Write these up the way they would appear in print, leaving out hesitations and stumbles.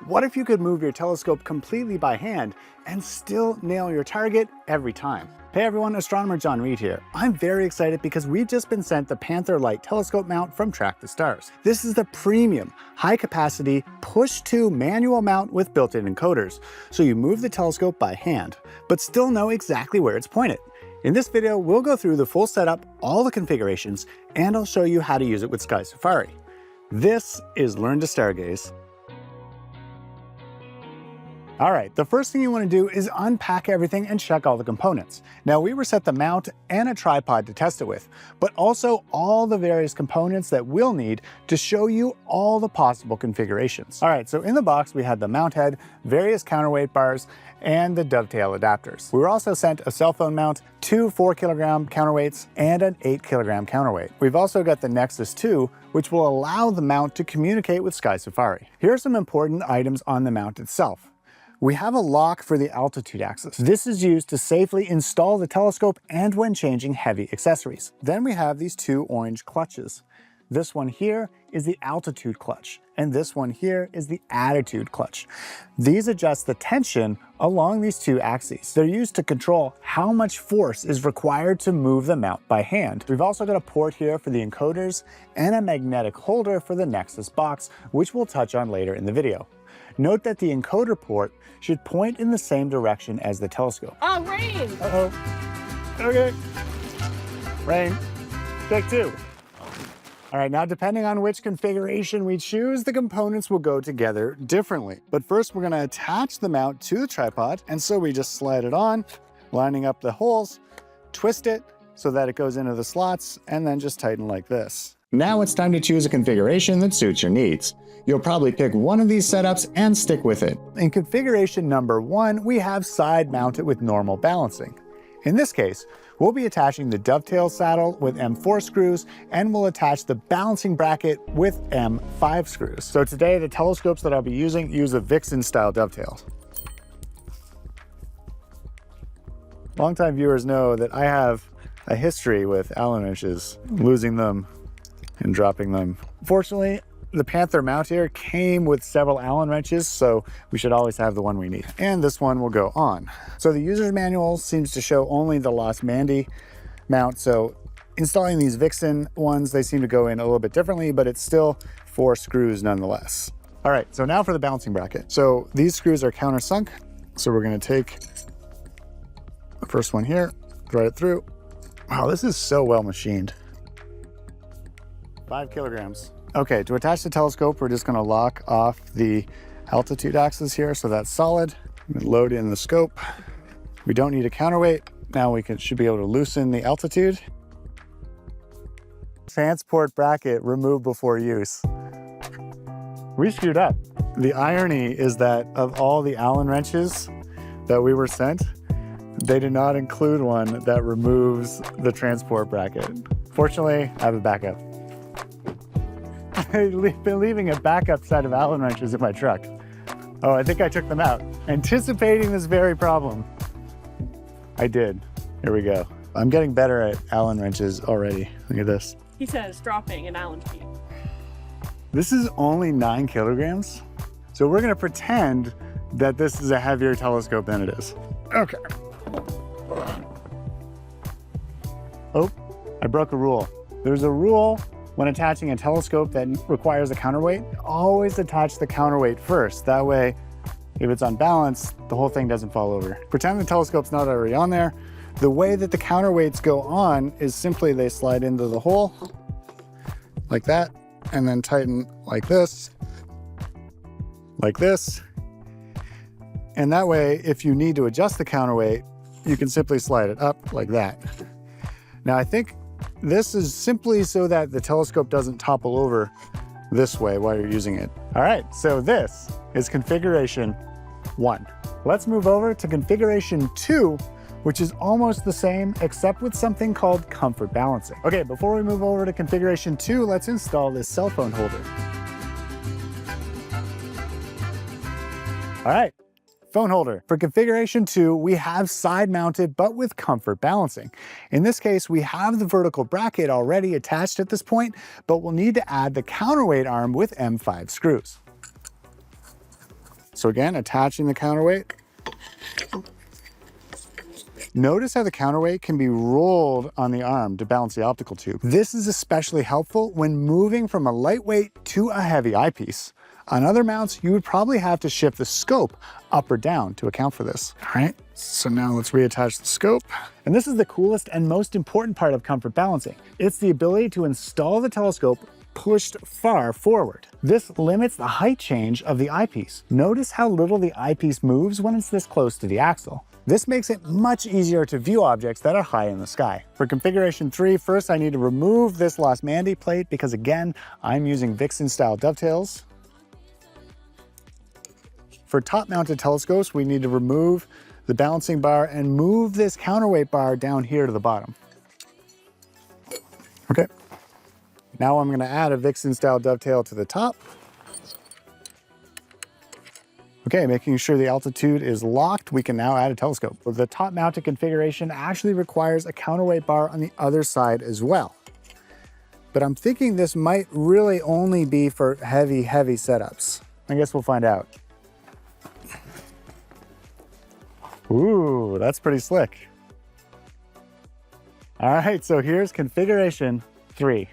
What if you could move your telescope completely by hand and still nail your target every time? Hey everyone, astronomer John Reed here. I'm very excited because we've just been sent the Panther Lite telescope mount from Track the Stars. This is the premium, high-capacity, push-to manual mount with built-in encoders, so you move the telescope by hand, but still know exactly where it's pointed. In this video, we'll go through the full setup, all the configurations, and I'll show you how to use it with Sky Safari. This is Learn to Stargaze. All right, the first thing you want to do is unpack everything and check all the components. Now, we were set the mount and a tripod to test it with, but also all the various components that we'll need to show you all the possible configurations. All right, so in the box, we had the mount head, various counterweight bars, and the dovetail adapters. We were also sent a cell phone mount, 2 4-kilogram counterweights, and an 8-kilogram counterweight. We've also got the Nexus 2, which will allow the mount to communicate with Sky Safari. Here are some important items on the mount itself. We have a lock for the altitude axis. This is used to safely install the telescope and when changing heavy accessories. Then we have these 2 orange clutches. This one here is the altitude clutch, and this one here is the attitude clutch. These adjust the tension along these 2 axes. They're used to control how much force is required to move the mount by hand. We've also got a port here for the encoders and a magnetic holder for the Nexus box, which we'll touch on later in the video. Note that the encoder port should point in the same direction as the telescope. Oh, rain! Uh-oh. Okay. Rain. Take 2. All right, now depending on which configuration we choose, the components will go together differently. But first we're gonna attach the mount to the tripod, and so we just slide it on, lining up the holes, twist it so that it goes into the slots, and then just tighten like this. Now it's time to choose a configuration that suits your needs. You'll probably pick one of these setups and stick with it. In configuration number 1, we have side mounted with normal balancing. In this case, we'll be attaching the dovetail saddle with M4 screws, and we'll attach the balancing bracket with M5 screws. So today, the telescopes that I'll be using use a Vixen style dovetail. Longtime viewers know that I have a history with Allen wrenches, losing them and dropping them. Fortunately, the Panther mount here came with several Allen wrenches, so we should always have the one we need. And this one will go on. So the user's manual seems to show only the Lost Mandy mount, so installing these Vixen ones, they seem to go in a little bit differently, but it's still 4 screws nonetheless. All right, so now for the balancing bracket. So these screws are countersunk, so we're gonna take the first one here, thread it through. Wow, this is so well machined. 5 kilograms. Okay, to attach the telescope, we're just gonna lock off the altitude axis here, so that's solid. Load in the scope. We don't need a counterweight. Now we should be able to loosen the altitude. Transport bracket removed before use. We screwed up. The irony is that of all the Allen wrenches that we were sent, they did not include one that removes the transport bracket. Fortunately, I have a backup. I've been leaving a backup set of Allen wrenches in my truck. Oh, I think I took them out, anticipating this very problem. I did. Here we go. I'm getting better at Allen wrenches already. Look at this. He says dropping an Allen key. This is only 9 kilograms. So we're gonna pretend that this is a heavier telescope than it is. Okay. Oh, I broke a rule. There's a rule when attaching a telescope that requires a counterweight. Always attach the counterweight first. That way, if it's unbalanced, the whole thing doesn't fall over. Pretend the telescope's not already on there. The way that the counterweights go on is simply they slide into the hole like that, and then tighten like this. And that way, if you need to adjust the counterweight, you can simply slide it up like that. Now, I think this is simply so that the telescope doesn't topple over this way while you're using it. All right, so this is configuration 1. Let's move over to configuration 2, which is almost the same except with something called comfort balancing. Okay, before we move over to configuration 2, let's install this cell phone holder. All right, phone holder. For configuration 2, we have side mounted, but with comfort balancing. In this case, we have the vertical bracket already attached at this point, but we'll need to add the counterweight arm with M5 screws. So again, attaching the counterweight. Notice how the counterweight can be rolled on the arm to balance the optical tube. This is especially helpful when moving from a lightweight to a heavy eyepiece. On other mounts, you would probably have to shift the scope up or down to account for this. All right, so now let's reattach the scope. And this is the coolest and most important part of comfort balancing. It's the ability to install the telescope pushed far forward. This limits the height change of the eyepiece. Notice how little the eyepiece moves when it's this close to the axle. This makes it much easier to view objects that are high in the sky. For configuration 3, first I need to remove this Lost Mandy plate because again, I'm using Vixen style dovetails. For top-mounted telescopes, we need to remove the balancing bar and move this counterweight bar down here to the bottom. Okay. Now I'm gonna add a Vixen style dovetail to the top. Okay, making sure the altitude is locked, we can now add a telescope. The top mounted configuration actually requires a counterweight bar on the other side as well. But I'm thinking this might really only be for heavy setups. I guess we'll find out. Ooh, that's pretty slick. All right, so here's configuration 3.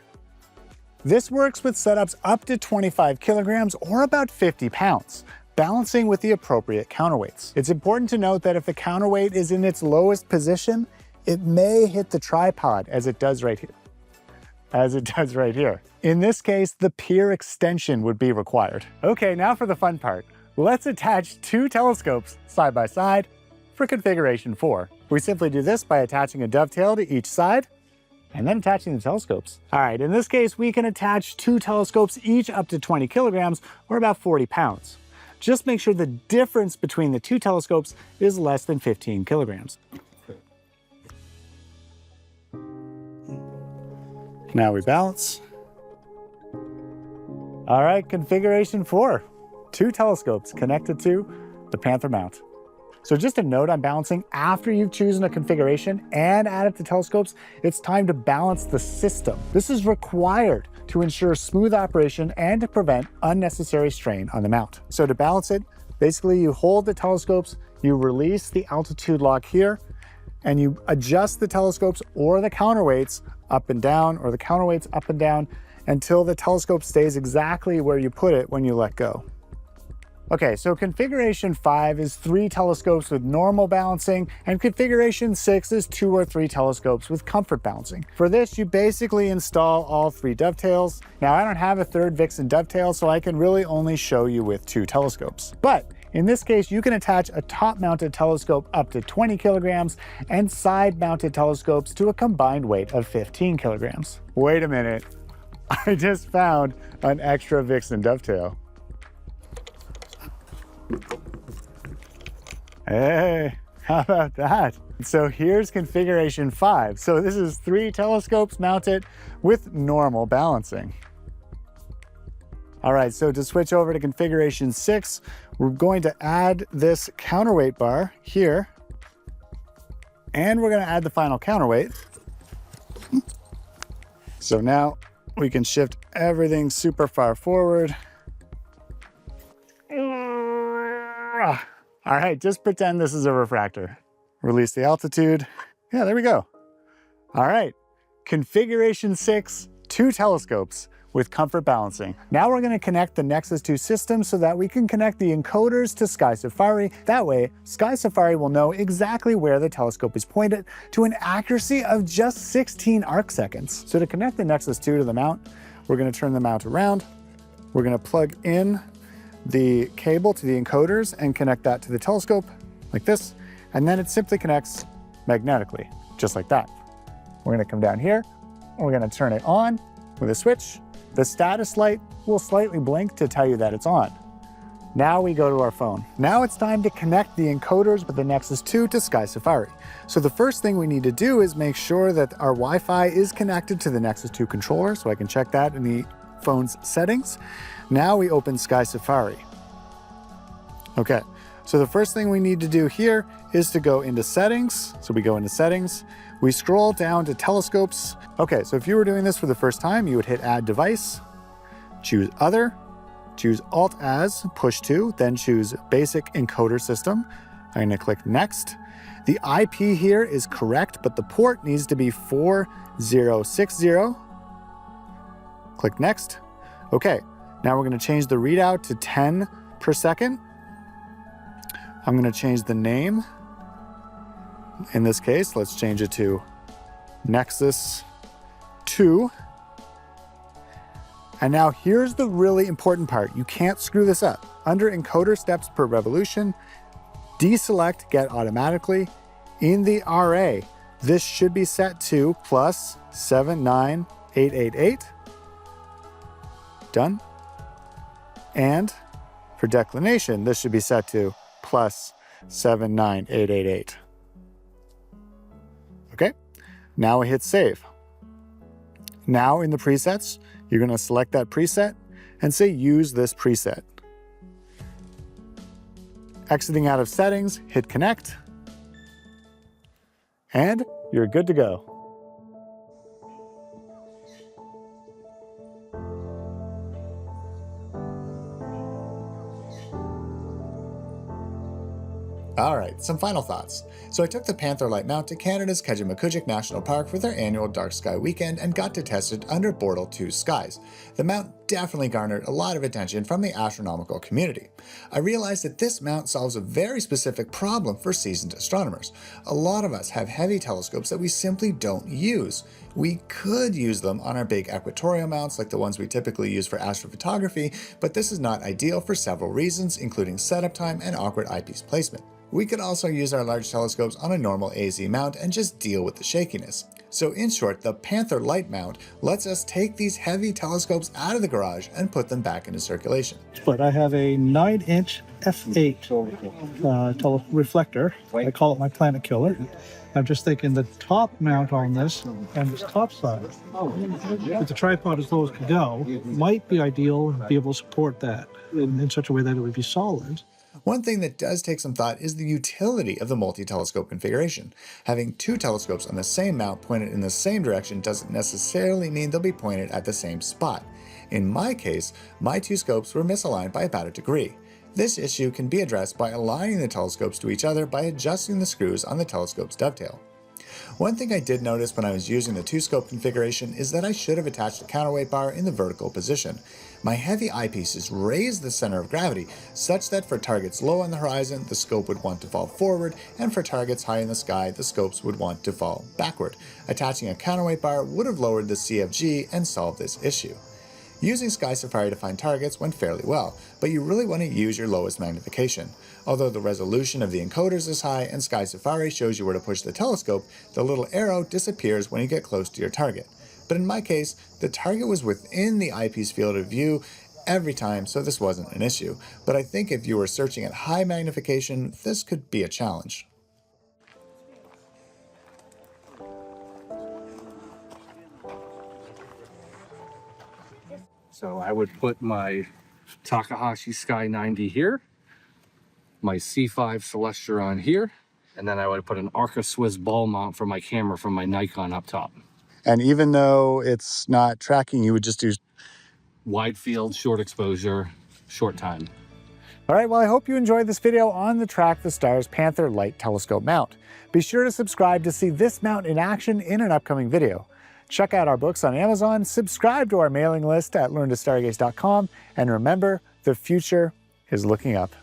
This works with setups up to 25 kilograms or about 50 pounds, balancing with the appropriate counterweights. It's important to note that if the counterweight is in its lowest position, it may hit the tripod as it does right here. In this case, the pier extension would be required. Okay, now for the fun part. Let's attach 2 telescopes side by side for configuration 4. We simply do this by attaching a dovetail to each side and then attaching the telescopes. All right, in this case, we can attach 2 telescopes each up to 20 kilograms or about 40 pounds. Just make sure the difference between the 2 telescopes is less than 15 kilograms. Now we balance. All right, configuration 4. 2 telescopes connected to the Panther mount. So just a note on balancing, after you've chosen a configuration and added the telescopes, it's time to balance the system. This is required to ensure smooth operation and to prevent unnecessary strain on the mount. So to balance it, basically you hold the telescopes, you release the altitude lock here, and you adjust the telescopes or the counterweights up and down, or the counterweights up and down, until the telescope stays exactly where you put it when you let go. Okay, so configuration 5 is 3 telescopes with normal balancing, and configuration 6 is 2 or 3 telescopes with comfort balancing. For this, you basically install all 3 dovetails. Now, I don't have a third Vixen dovetail, so I can really only show you with 2 telescopes. But in this case, you can attach a top-mounted telescope up to 20 kilograms and side-mounted telescopes to a combined weight of 15 kilograms. Wait a minute, I just found an extra Vixen dovetail. Hey, how about that? So here's configuration 5. So this is 3 telescopes mounted with normal balancing. All right, so to switch over to configuration 6, we're going to add this counterweight bar here, and we're going to add the final counterweight. So now we can shift everything super far forward. All right, just pretend this is a refractor. Release the altitude. Yeah, there we go. All right, configuration 6, 2 telescopes with comfort balancing. Now we're gonna connect the Nexus 2 system so that we can connect the encoders to Sky Safari. That way, Sky Safari will know exactly where the telescope is pointed to an accuracy of just 16 arc seconds. So to connect the Nexus 2 to the mount, we're gonna turn the mount around. We're gonna plug in the cable to the encoders and connect that to the telescope like this, and then it simply connects magnetically, just like that. We're gonna come down here, and we're gonna turn it on with a switch. The status light will slightly blink to tell you that it's on. Now we go to our phone. Now it's time to connect the encoders with the Nexus 2 to Sky Safari. So the first thing we need to do is make sure that our Wi-Fi is connected to the Nexus 2 controller, so I can check that in the phone's settings. Now we open Sky Safari. Okay, so the first thing we need to do here is to go into settings. So we go into settings, we scroll down to telescopes. Okay, so if you were doing this for the first time, you would hit add device, choose other, choose Alt as, push to, then choose Basic Encoder System. I'm going to click Next. The IP here is correct, but the port needs to be 4060. Click Next. Okay, now we're going to change the readout to 10 per second. I'm going to change the name. In this case, let's change it to Nexus 2. And now here's the really important part. You can't screw this up. Under encoder steps per revolution, deselect get automatically. In the RA, this should be set to plus 79888. Done. And for declination, this should be set to plus 79888. Okay, now we hit save. Now in the presets, you're going to select that preset and say use this preset. Exiting out of settings, hit connect, and you're good to go. All right, some final thoughts. So I took the Panther Lite mount to Canada's Kejimkujik National Park for their annual Dark Sky Weekend and got to test it under Bortle 2 skies. The mount definitely garnered a lot of attention from the astronomical community. I realized that this mount solves a very specific problem for seasoned astronomers. A lot of us have heavy telescopes that we simply don't use. We could use them on our big equatorial mounts like the ones we typically use for astrophotography, but this is not ideal for several reasons, including setup time and awkward eyepiece placement. We could also use our large telescopes on a normal AZ mount and just deal with the shakiness. So in short, the Panther Lite mount lets us take these heavy telescopes out of the garage and put them back into circulation. But I have a 9-inch f8 reflector. I call it my planet killer. I'm just thinking the top mount on this and this top side, with the tripod as low as it can go, might be ideal and be able to support that in such a way that it would be solid. One thing that does take some thought is the utility of the multi-telescope configuration. Having two telescopes on the same mount pointed in the same direction doesn't necessarily mean they'll be pointed at the same spot. In my case, my two scopes were misaligned by about a degree. This issue can be addressed by aligning the telescopes to each other by adjusting the screws on the telescope's dovetail. One thing I did notice when I was using the two-scope configuration is that I should have attached a counterweight bar in the vertical position. My heavy eyepieces raise the center of gravity such that for targets low on the horizon, the scope would want to fall forward, and for targets high in the sky, the scopes would want to fall backward. Attaching a counterweight bar would have lowered the CFG and solved this issue. Using Sky Safari to find targets went fairly well, but you really want to use your lowest magnification. Although the resolution of the encoders is high and Sky Safari shows you where to push the telescope, the little arrow disappears when you get close to your target. But in my case, the target was within the eyepiece field of view every time, so this wasn't an issue. But I think if you were searching at high magnification, this could be a challenge. So I would put my Takahashi Sky 90 here, my C5 Celestron here, and then I would put an Arca Swiss ball mount for my camera from my Nikon up top. And even though it's not tracking, you would just do Wide field, short exposure, short time. All right, well, I hope you enjoyed this video on the Track the Stars Panther Lite telescope mount. Be sure to subscribe to see this mount in action in an upcoming video. Check out our books on Amazon, subscribe to our mailing list at learntostargaze.com, and remember, the future is looking up.